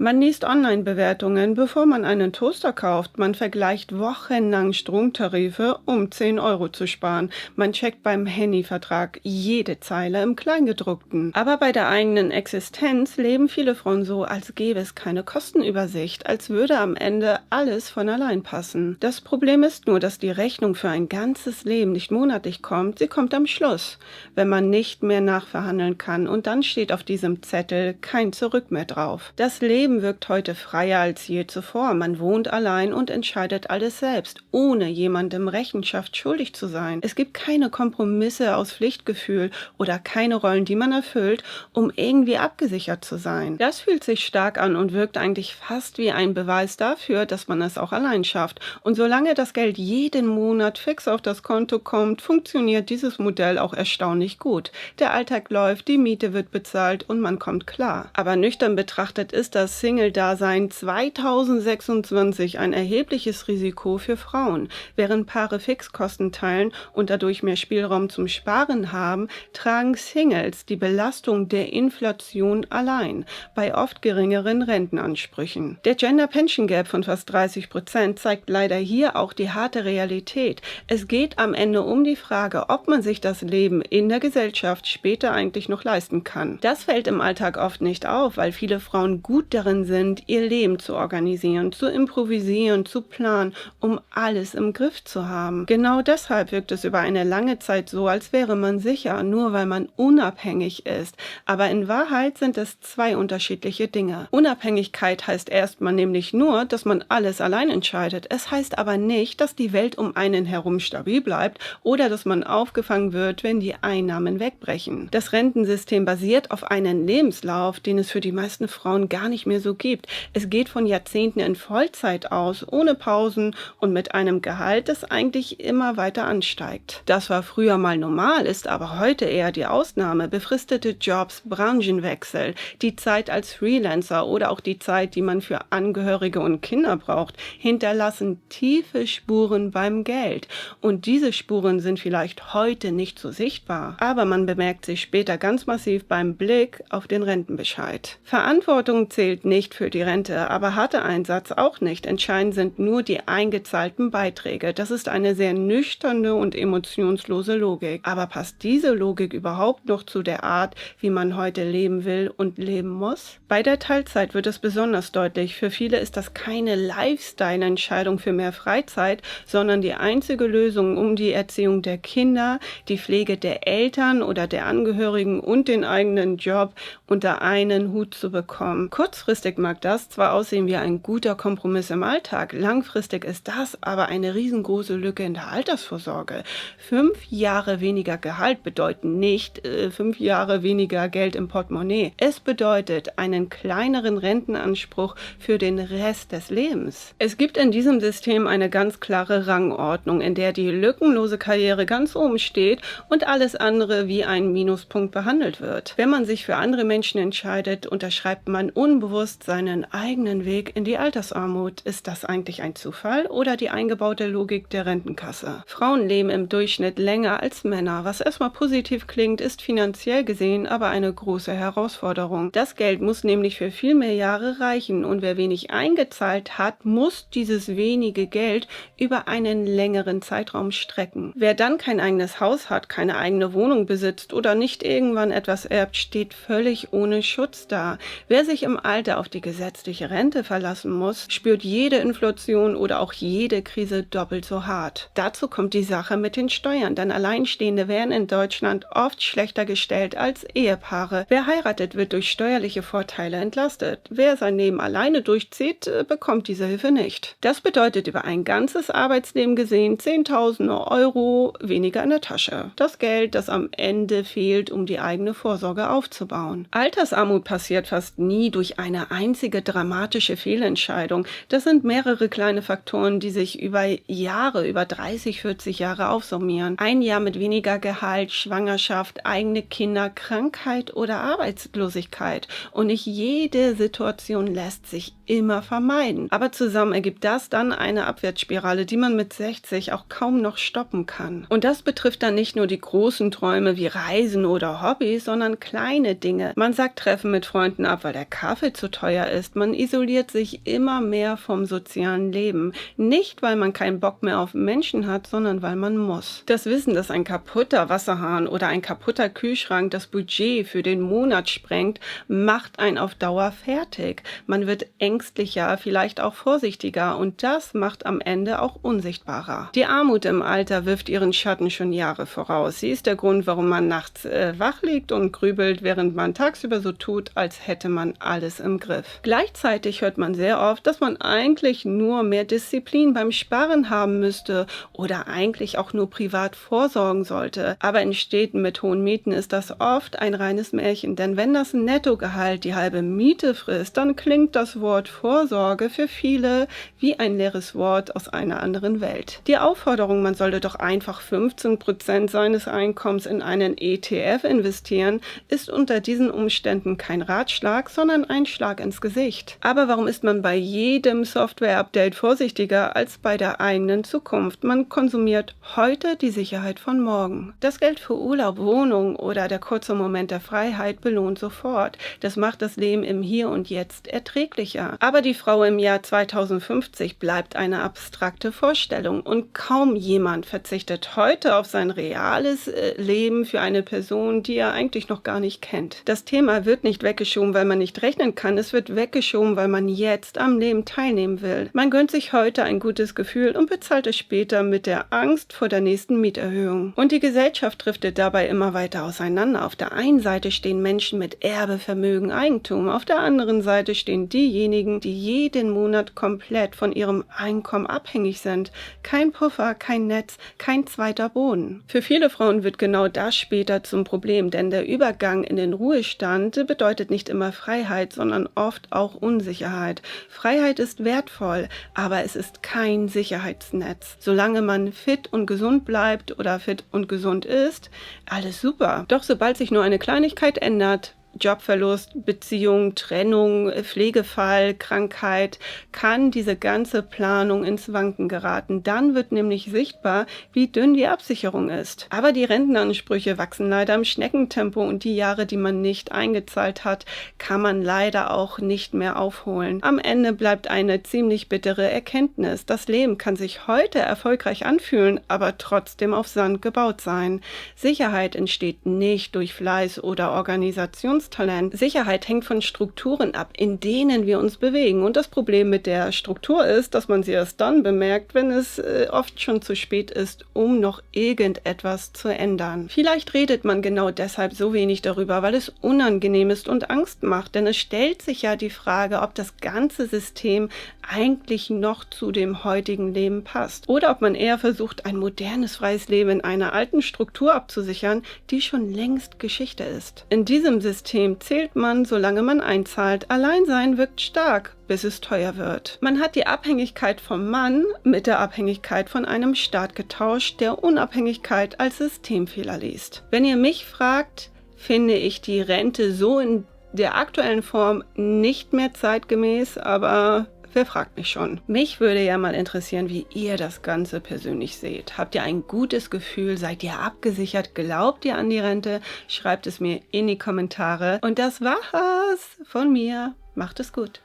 Man liest Online-Bewertungen, bevor man einen Toaster kauft. Man vergleicht wochenlang Stromtarife, um 10 € zu sparen. Man checkt beim Handyvertrag jede Zeile im Kleingedruckten. Aber bei der eigenen Existenz leben viele Frauen so, als gäbe es keine Kostenübersicht, als würde am Ende alles von allein passen. Das Problem ist nur, dass die Rechnung für ein ganzes Leben nicht monatlich kommt, sie kommt am Schluss, wenn man nicht mehr nachverhandeln kann, und dann steht auf diesem Zettel kein Zurück mehr drauf. Das Leben wirkt heute freier als je zuvor. Man wohnt allein und entscheidet alles selbst, ohne jemandem Rechenschaft schuldig zu sein. Es gibt keine Kompromisse aus Pflichtgefühl oder keine Rollen, die man erfüllt, um irgendwie abgesichert zu sein. Das fühlt sich stark an und wirkt eigentlich fast wie ein Beweis dafür, dass man es auch allein schafft. Und solange das Geld jeden Monat fix auf das Konto kommt, funktioniert dieses Modell auch erstaunlich gut. Der Alltag läuft, die Miete wird bezahlt und man kommt klar. Aber nüchtern betrachtet ist das Single-Dasein 2026 ein erhebliches Risiko für Frauen. Während Paare Fixkosten teilen und dadurch mehr Spielraum zum Sparen haben, tragen Singles die Belastung der Inflation allein, bei oft geringeren Rentenansprüchen. Der Gender Pension Gap von fast 30% zeigt leider hier auch die harte Realität. Es geht am Ende um die Frage, ob man sich das Leben in der Gesellschaft später eigentlich noch leisten kann. Das fällt im Alltag oft nicht auf, weil viele Frauen gut darin sind, ihr Leben zu organisieren, zu improvisieren, zu planen, um alles im Griff zu haben. Genau deshalb wirkt es über eine lange Zeit so, als wäre man sicher, nur weil man unabhängig ist. Aber in Wahrheit sind es zwei unterschiedliche Dinge. Unabhängigkeit heißt erstmal nämlich nur, dass man alles allein entscheidet. Es heißt aber nicht, dass die Welt um einen herum stabil bleibt oder dass man aufgefangen wird, wenn die Einnahmen wegbrechen. Das Rentensystem basiert auf einem Lebenslauf, den es für die meisten Frauen gar nicht mehr so gibt. Es geht von Jahrzehnten in Vollzeit aus, ohne Pausen und mit einem Gehalt, das eigentlich immer weiter ansteigt. Das war früher mal normal, ist aber heute eher die Ausnahme. Befristete Jobs, Branchenwechsel, die Zeit als Freelancer oder auch die Zeit, die man für Angehörige und Kinder braucht, hinterlassen tiefe Spuren beim Geld. Und diese Spuren sind vielleicht heute nicht so sichtbar, aber man bemerkt sie später ganz massiv beim Blick auf den Rentenbescheid. Verantwortung zählt nicht für die Rente, aber harter Einsatz auch nicht. Entscheidend sind nur die eingezahlten Beiträge. Das ist eine sehr nüchterne und emotionslose Logik. Aber passt diese Logik überhaupt noch zu der Art, wie man heute leben will und leben muss? Bei der Teilzeit wird es besonders deutlich. Für viele ist das keine Lifestyle-Entscheidung für mehr Freizeit, sondern die einzige Lösung, um die Erziehung der Kinder, die Pflege der Eltern oder der Angehörigen und den eigenen Job unter einen Hut zu bekommen. Kurzfristig mag das zwar aussehen wie ein guter Kompromiss im Alltag, langfristig ist das aber eine riesengroße Lücke in der Altersvorsorge. 5 Jahre weniger Gehalt bedeuten nicht 5 Jahre weniger Geld im Portemonnaie. Es bedeutet einen kleineren Rentenanspruch für den Rest des Lebens. Es gibt in diesem System eine ganz klare Rangordnung, in der die lückenlose Karriere ganz oben steht und alles andere wie ein Minuspunkt behandelt wird. Wenn man sich für andere Menschen entscheidet, unterschreibt man unbewusst seinen eigenen Weg in die Altersarmut. Ist das eigentlich ein Zufall oder die eingebaute Logik der Rentenkasse? Frauen leben im Durchschnitt länger als Männer. Was erstmal positiv klingt, ist finanziell gesehen aber eine große Herausforderung. Das Geld muss nämlich für viel mehr Jahre reichen und wer wenig eingezahlt hat, muss dieses wenige Geld über einen längeren Zeitraum strecken. Wer dann kein eigenes Haus hat, keine eigene Wohnung besitzt oder nicht irgendwann etwas erbt, steht völlig ohne Schutz da. Wer sich im Alter auf die gesetzliche Rente verlassen muss, spürt jede Inflation oder auch jede Krise doppelt so hart. Dazu kommt die Sache mit den Steuern, denn Alleinstehende werden in Deutschland oft schlechter gestellt als Ehepaare. Wer heiratet, wird durch steuerliche Vorteile entlastet. Wer sein Leben alleine durchzieht, bekommt diese Hilfe nicht. Das bedeutet über ein ganzes Arbeitsleben gesehen Zehntausende Euro weniger in der Tasche. Das Geld, das am Ende fehlt, um die eigene Vorsorge aufzubauen. Altersarmut passiert fast nie durch eine einzige dramatische Fehlentscheidung. Das sind mehrere kleine Faktoren, die sich über Jahre, über 30, 40 Jahre aufsummieren. Ein Jahr mit weniger Gehalt, Schwangerschaft, eigene Kinder, Krankheit oder Arbeitslosigkeit. Und nicht jede Situation lässt sich immer vermeiden. Aber zusammen ergibt das dann eine Abwärtsspirale, die man mit 60 auch kaum noch stoppen kann. Und das betrifft dann nicht nur die großen Träume wie Reisen oder Hobbys, sondern kleine Dinge. Man sagt Treffen mit Freunden ab, weil der Kaffee zu so teuer ist. Man isoliert sich immer mehr vom sozialen Leben. Nicht, weil man keinen Bock mehr auf Menschen hat, sondern weil man muss. Das Wissen, dass ein kaputter Wasserhahn oder ein kaputter Kühlschrank das Budget für den Monat sprengt, macht einen auf Dauer fertig. Man wird ängstlicher, vielleicht auch vorsichtiger und das macht am Ende auch unsichtbarer. Die Armut im Alter wirft ihren Schatten schon Jahre voraus. Sie ist der Grund, warum man nachts wach liegt und grübelt, während man tagsüber so tut, als hätte man alles im Griff. Gleichzeitig hört man sehr oft, dass man eigentlich nur mehr Disziplin beim Sparen haben müsste oder eigentlich auch nur privat vorsorgen sollte. Aber in Städten mit hohen Mieten ist das oft ein reines Märchen, denn wenn das Nettogehalt die halbe Miete frisst, dann klingt das Wort Vorsorge für viele wie ein leeres Wort aus einer anderen Welt. Die Aufforderung, man sollte doch einfach 15% seines Einkommens in einen ETF investieren, ist unter diesen Umständen kein Ratschlag, sondern ein Schlag ins Gesicht. Aber warum ist man bei jedem Software-Update vorsichtiger als bei der eigenen Zukunft? Man konsumiert heute die Sicherheit von morgen. Das Geld für Urlaub, Wohnung oder der kurze Moment der Freiheit belohnt sofort. Das macht das Leben im Hier und Jetzt erträglicher. Aber die Frau im Jahr 2050 bleibt eine abstrakte Vorstellung und kaum jemand verzichtet heute auf sein reales Leben für eine Person, die er eigentlich noch gar nicht kennt. Das Thema wird nicht weggeschoben, weil man nicht rechnen kann. Es wird weggeschoben, weil man jetzt am Leben teilnehmen will. Man gönnt sich heute ein gutes Gefühl und bezahlt es später mit der Angst vor der nächsten Mieterhöhung. Und die Gesellschaft driftet dabei immer weiter auseinander. Auf der einen Seite stehen Menschen mit Erbe, Vermögen, Eigentum. Auf der anderen Seite stehen diejenigen, die jeden Monat komplett von ihrem Einkommen abhängig sind. Kein Puffer, kein Netz, kein zweiter Boden. Für viele Frauen wird genau das später zum Problem, denn der Übergang in den Ruhestand bedeutet nicht immer Freiheit, sondern oft auch Unsicherheit. Freiheit ist wertvoll, aber es ist kein Sicherheitsnetz. Solange man fit und gesund bleibt oder fit und gesund ist, alles super. Doch sobald sich nur eine Kleinigkeit ändert, Jobverlust, Beziehung, Trennung, Pflegefall, Krankheit, kann diese ganze Planung ins Wanken geraten. Dann wird nämlich sichtbar, wie dünn die Absicherung ist. Aber die Rentenansprüche wachsen leider im Schneckentempo und die Jahre, die man nicht eingezahlt hat, kann man leider auch nicht mehr aufholen. Am Ende bleibt eine ziemlich bittere Erkenntnis. Das Leben kann sich heute erfolgreich anfühlen, aber trotzdem auf Sand gebaut sein. Sicherheit entsteht nicht durch Fleiß oder Organisation. Sicherheit hängt von Strukturen ab, in denen wir uns bewegen. Und das Problem mit der Struktur ist, dass man sie erst dann bemerkt, wenn es oft schon zu spät ist, um noch irgendetwas zu ändern. Vielleicht redet man genau deshalb so wenig darüber, weil es unangenehm ist und Angst macht. Denn es stellt sich ja die Frage, ob das ganze System eigentlich noch zu dem heutigen Leben passt. Oder ob man eher versucht, ein modernes, freies Leben in einer alten Struktur abzusichern, die schon längst Geschichte ist. In diesem System zählt man, solange man einzahlt. Alleinsein wirkt stark, bis es teuer wird. Man hat die Abhängigkeit vom Mann mit der Abhängigkeit von einem Staat getauscht, der Unabhängigkeit als Systemfehler liest. Wenn ihr mich fragt, finde ich die Rente so in der aktuellen Form nicht mehr zeitgemäß, aber wer fragt mich schon? Mich würde ja mal interessieren, wie ihr das Ganze persönlich seht. Habt ihr ein gutes Gefühl? Seid ihr abgesichert? Glaubt ihr an die Rente? Schreibt es mir in die Kommentare. Und das war's von mir. Macht es gut.